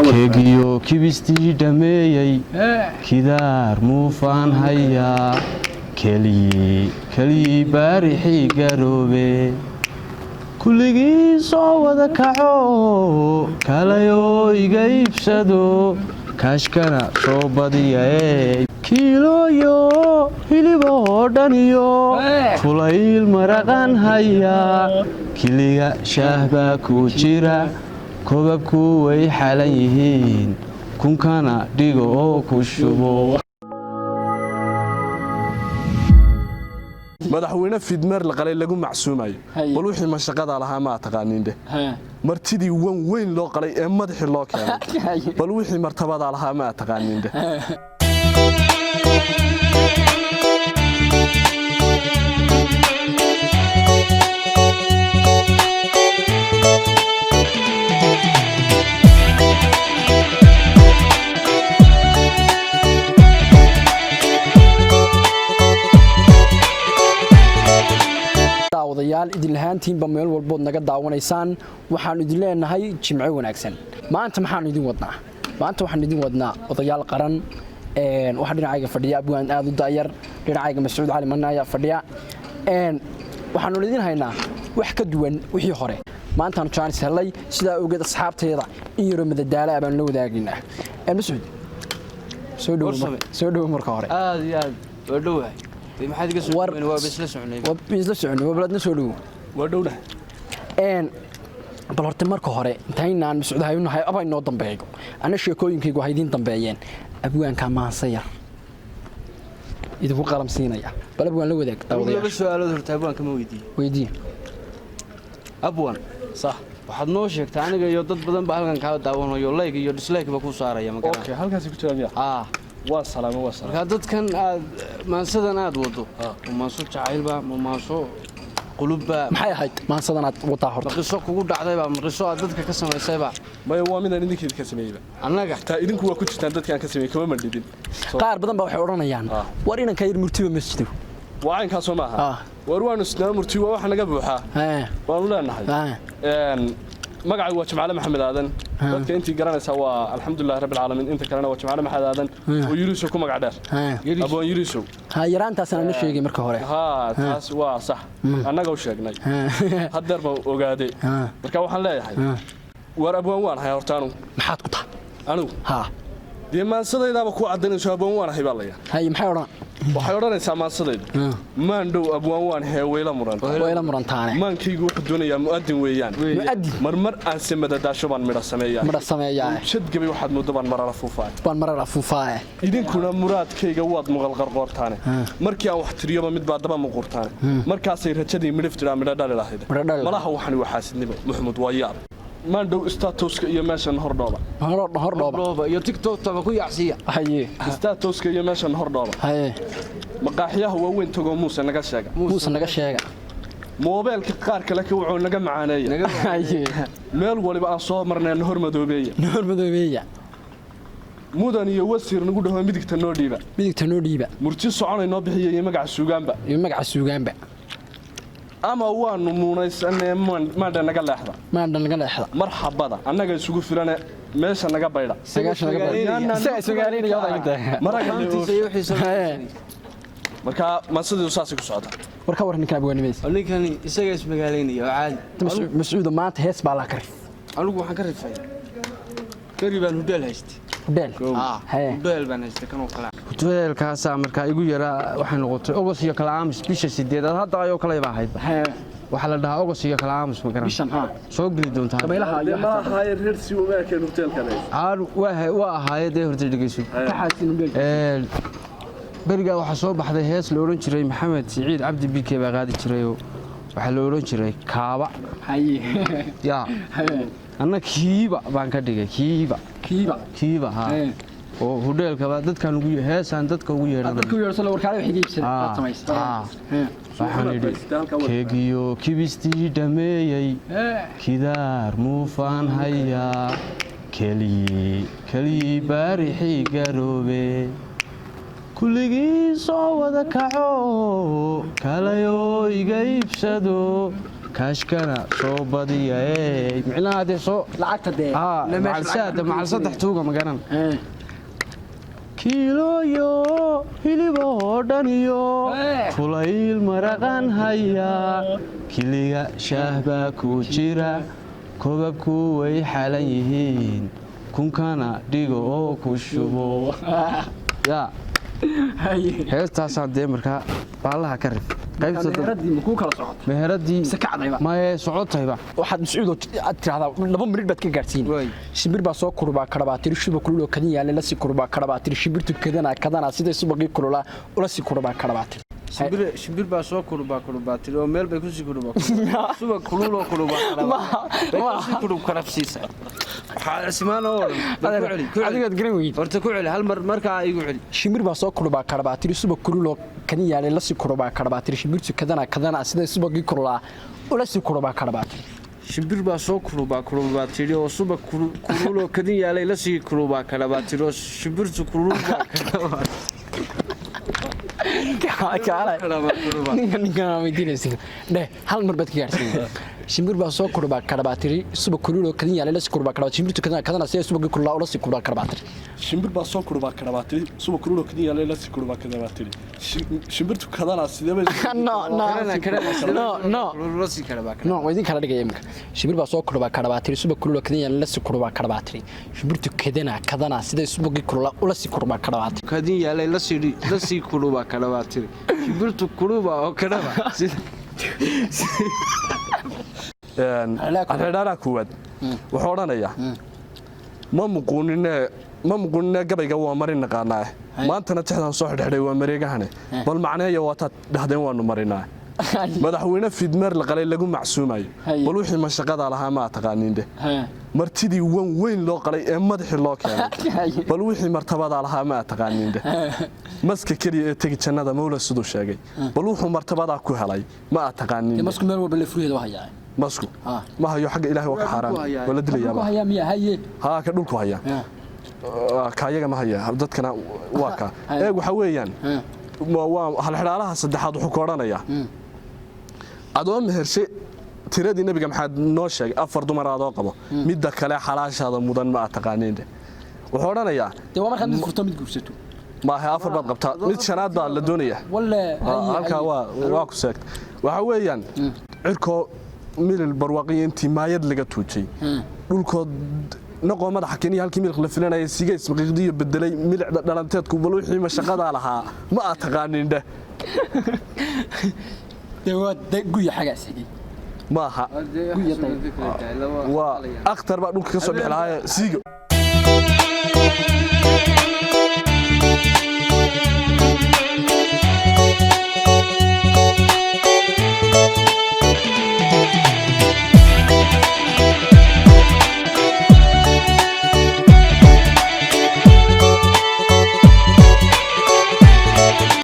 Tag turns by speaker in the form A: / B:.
A: keegiyo kibistii dhameeyey kidaar muufaan hayaa kelii baarixii garoobe kulligii soo wada kaco kalayoo iga iibsado kaashkana soo badiya kiilooyo hiliboo dhaniyo kulayl maraqan hayaa kiliga shaah baa ku jira koobabku way xalan yihiin kunkana dhigo oo ku shubo
B: madaxweyne fidmeer la qalay lagu macsuumayo bal wixii mashaqada lahaa ma taqaaniinde martidii weyn loo qalay ee madaxii loo keenay bal wixii martabada lahaa ma taqaaniinde
C: odayaal idin lahaantiinba meel walbood naga daawanaysaan waxaan idin leenahay jimco wanaagsan maanta maxaan idin wadnaa maanta waxaan idin wadnaa odayaal qaran waxa dhinacayga fadhiya abwaan aad u daayar dhinacayga Mas'uud Cali Manna ayaa fadhiya waxaanu idin haynaa wax ka duwan wixii hore maanta aan chance helay sida ogeed asxaabteeda in yaro madadaala baan la wadaagnaa Mas'uud soo dhow marka hore
A: aad iyo aad waa dhowahay maxaad iga soo waa bisla soconay
C: wabladna soo dhow
B: waa dhowna
C: bal horta marka hore intaynaan Mas'uud haynahay abay noo dambeeyo ana sheekooyinkaygu waxay idin dambeeyeen abwaanka maansayar idinku qalamsiinaya bal abwaan la wadaag
A: laba su'aalood horta abwaanka ma
C: weydiin
A: abwaan sax waxaad noo sheegtay aniga iyo dad badan baa halkan ka daawanayo like iyo dislike ba ku saaraya ma garan
B: okay halkaas ku jiraan waa salaamo
A: marka dadkan aad maansadan aad wado maanso jacaylba maanso qulubba
C: maxay ahayd maansadan aad wada horta
A: qiso kugu dhacdayba qiso aad dadka ka samaysayba
B: may waa midaan idinkeed ka sameeyay
A: annaga
B: taa idinku waa ku jirtaan dadka aan ka sameeyay kama madhidin
C: qaar badan baa waxay oranayaan war inanka yar murtiba masjido
B: waa in ka soo maaha war waanu isna murtiba wax naga buuxa waanu leenahay magacay waa Jamaal Maxamed Aadan dadka intii garanaysa waa alxamdulillah rabbil caalamiin inta kalena waa Jamaal Maxamed Aadan oo Yuriso ku magac dheer aboon Yuriso
C: yaraantaas aan sheegay marka hore
B: taas waa sax annaga u sheegnay hadeer ba ogaaday marka waxaan leeyahay war aboon waan hay hortaanu
C: maxaad ku tahay
B: anigu deemansadaydaaba ku cadeynayso aboon waan hay balaya
C: maxay oran
B: waxay oranaysaa maansadaydu maan dhow abwaan waan heewayla
C: murantaane
B: maankaygu wuxuu doonayaa mu'adin weeyaan marmar aan samadadaasho baan midha sameeyaa shadgabay waxaad muddo baan marala fuufaa idinkuna muraadkayga waad muqalqarqoortaane markii aan wax tiriyoba mid baa daba muqurtaane markaasay rajadii midhiftiraa midha dhali lahayd malaha waxani waa xaasidnimo Maxamed waa yaab maan dhow statuska iyo meeshan hordhooba
A: iyo TikTok ta ku yaacsiya
B: statuska iyo meeshan hordhooba maqaaxiyaha waaweyn tago Muuse naga sheega moobilka qaar kale ka wuxuu naga macaaneeyay meel waliba aan soo marnay hormadoobeeya mudan iyo wasiir nagu dhaho midigta noo dhiiba murti soconay noo bixiyay magaca suugaanba ama waanu muunaysanay maadha naga leexda marxabada annaga isugu filana meesha naga baydha marka maasadu saasi ku socota
C: warka warninka abwaanimaysa
A: ninkani isaga ismagaaleynaya oo caadi
C: Mas'uud maanta hees baa la karif
A: anigu waxaan ka rifay baan hudeel haystay hudeel baan haystay kan oo kala hoteelkaas marka igu yara waxaan noqotay August iyo kala aamus bisha 8 hadda ayuu kala yahay waxa la dhahaa August iyo kala aamus ma garan bishan soo geli doontaa
B: qabaylaha ma ahaayeen reersi uma keen hoteelkale
A: waa ahaayeen horta dhageyso ka xaasin hudeel bariga waxa soo baxday hees la oran jiray Maxamed Saciid Cabdi Bike baa qaadi jiray waxa la oran jiray kaaba ya anna kiiba baan ka dhigay kiiba oo hoteelka dadkan ugu heesaan dadka ugu yeedhan
C: warkaale wax iibsan
A: waxaan idhi keegiyo kibistii dhameeyey kidaar muufaan hayaa kelii baarixii garoobe kulligii soo wada kaco kalayoo iga iibsado kaashkana soo badiya micnaha dee soo
C: lacagta dee
A: macal saddex tuuga ma garan kiilooyo hiliboo dhan iyo kulayl maraqan haya kiliga shaah baa ku jira kobabku way xalan yihiin kunkana dhigo oo ku shubo yaa heestaasaan dee markaa baallaha ka rib meheradii maye socotayba
C: waxaad mascuudo aad tiraahdaa 2 minute baad ka gaarsiin shimbir baa soo kurubaa karabaatiri shuba kulul oo kadin yaale la si kurubaa karabaatiri shimbirtu kadana sida subaqii kulula ula si kurubaa karabaatiri
A: shimbir baa soo kurubaa oo meel bay ku sii kurubaa suba kulul oo kurubaa karabaatiri si kurub karabsiisa xaasimaano
C: adiga garan weyd
A: horta ku celi hal mar marka igu celi
C: shimbir baa soo kurubaa karabaatiri suba kulul oo kadin yaale la si kurubaa karabaatiri shimbirtu kadana sida subaqii kulula ula si kurubaa karabaatiri
A: shimbir baa soo kurubaa oo suba kulul oo kadin yaale la si kurubaa karabaatiri oo shimbirtu kulul baa
C: hal mar baad ka gaarsiin shimbir baa soo kurubaa karabaatiri suba kulul oo kadin yaale la si kurubaa karabaatiri shimbirtu kadana sida subaqii kulula ula si kurubaa karabaatiri
B: shimbir baa soo kurubaa karabaatiri suba kulul oo kadin yaale la si kurubaa karabaatiri shimbirtu kadana sidaba
C: no wadin kala dhigay imka shimbir baa soo kurubaa karabaatiri suba kulul oo kadin yaale la si kurubaa karabaatiri shimbirtu kadana sida subaqii kulula ula si kurubaa karabaatiri
A: kadin yaale la si kurubaa karabaatiri shimbirtu kuruba oo kadaba
B: alxidhaaraha koowaad wuxuu odhanayaa ma muquunine gabayga waa marin naqaanaa maantana tixdaan soo xidhxidhay waa mareegahane bal macneeya waataad dhahdeen waanu marinaa madaxweyne fidmeer la qalay lagu macsuumayo bal wixii mashaqadaa lahaa maa taqaaniinde martidii wan weyn loo qalay ee madaxii loo keenay bal wixii martabadaa lahaa maa taqaaniinde maska keliya ee tegi jannada mawla siduu sheegay bal wuxuu martabadaa ku helay ma aad taqaaniinde
C: masku meel walba la furiyeed waa hayaa
B: masku ma hayo xagga ilaahay waa ka xaaraan wala dilayaa
C: hayaa miya haye
B: haa ka dhulku hayaa kaayaga ma haya dadkana waa ka waxa weeyaan waa hal xidhaalaha saddexaad wuxuu ka odhanayaa adoo mehershe tiradii nabiga maxaad noo sheegay 4 dumar aadoo qabo midda kale xalaashaada mudan ma taqaaniinde wuxuu odhanayaa
C: dee waa markaad mid furto mid guursato
B: ma aha 4 baad qabtaa mid shanaad baa la doonayaa halka waa ku seegtay waxa weeyaan cirkoo milil barwaaqi intii maayad laga tuujay dhulkood نقوم ماذا حكيني هالكميل خلفنا يسيجس مقيدية بدلي ملع دلانتات كوبلوحي مشقة لها ما أتقانين ده
C: قوي حاجة سيدي
B: ما ها وأكثر بقى نقول كسر بحلاها سيجو